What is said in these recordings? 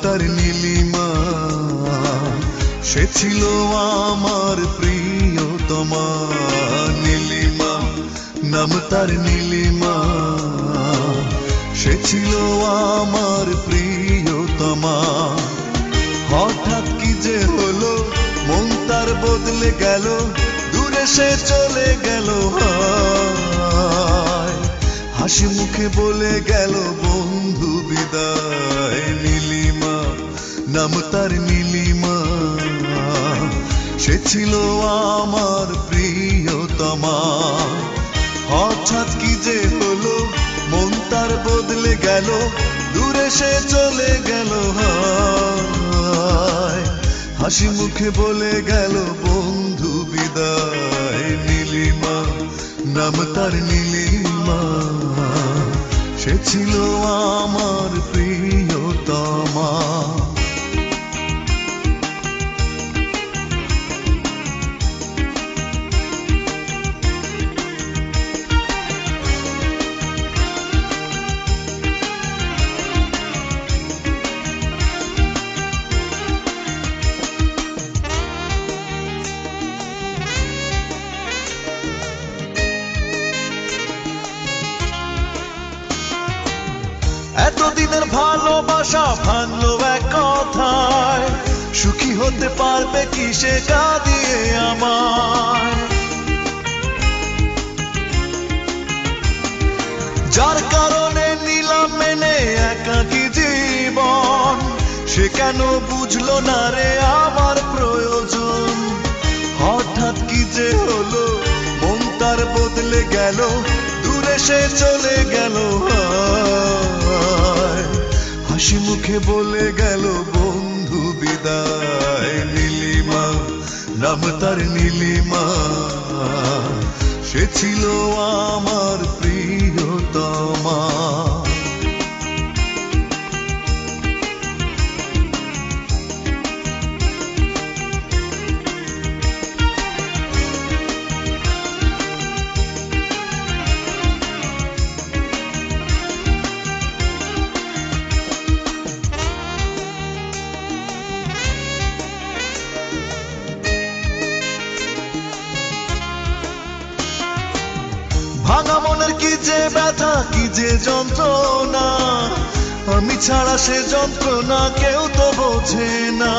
তার নীলিমা, সে ছিল আমার প্রিয়তমা। নীলিমা, নাম তার নীলিমা, সে ছিল আমার প্রিয়তমা। হঠাৎ কি যে হলো, মন তার বদলে গেল, দূরে সে চলে গেল। হাসি মুখে বলে গেল বন্ধু বিদায়। নীলিমা, নাম তার নীলিমা, সে ছিল আমার প্রিয়তমা। হঠাৎ কি যে হলো, মন তার বদলে গেল, দূরে সে চলে গেল। হাসি মুখে বলে গেল বন্ধু বিদায়। নীলিমা, নাম তার নীলিমা, সে ছিল আমার প্রিয়তমা। এতদিনের ভালোবাসা ভাঙলো এক কথায়, সুখী হতে পারবে কি সে কাঁদিয়ে আমায়। যার কারণে নিলাম মেনে একাকী জীবন, সে কেন বুঝলো না রে আমার প্রয়োজন। হঠাৎ কি যে হলো, মন তার বদলে গেল, দূরে সে চলে গেল। হাসি মুখে বলে গেল বন্ধু বিদায়। নীলিমা, নাম তার নীলিমা, সে ছিল আমার প্রিয়তমা। ভাঙা মনের কি যে ব্যথা, কি যে যন্ত্রণা, আমি ছাড়া সে যন্ত্রণা কেউ তো বোঝে না।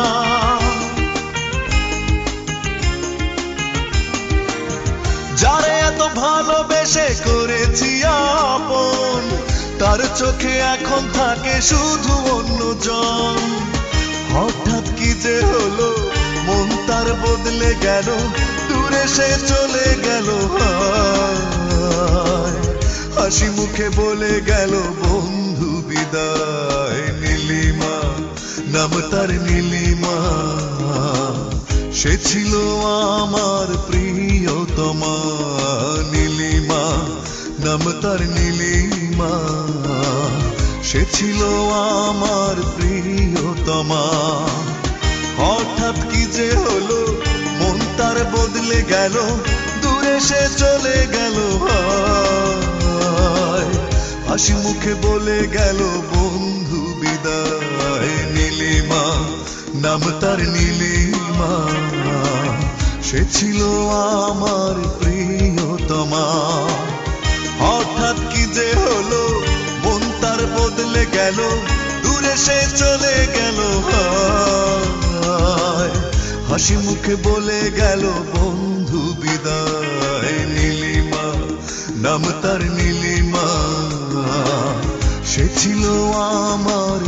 যারে এত ভালোবেসে করেছি আপন, তার চোখে এখন থাকে শুধু অন্যজন। হঠাৎ কি যে হলো, মন তার বদলে গেল, দূরে সে চলে গেল। হাসি মুখে বলে গেল বন্ধু বিদায়। নীলিমা, নাম তার নীলিমা, সে ছিল আমার প্রিয়তমা। নীলিমা, নাম তার নীলিমা, সে ছিল আমার প্রিয়তমা। হঠাৎ কি যে হলো, মন তার বদলে গেল, দূরে সে চলে গেল। হাসি মুখে বলে গেল বন্ধু বিদায়। নীলিমা, নাম তার নীলিমা, সে ছিল আমার প্রিয়তমা। হঠাৎ কি যে হলো, মন তার বদলে গেল, দূরে সে চলে গেল। হাসি মুখে বলে গেল বন্ধু বিদায়। নীলিমা, নাম তার নীলিমা, সে ছিল আমার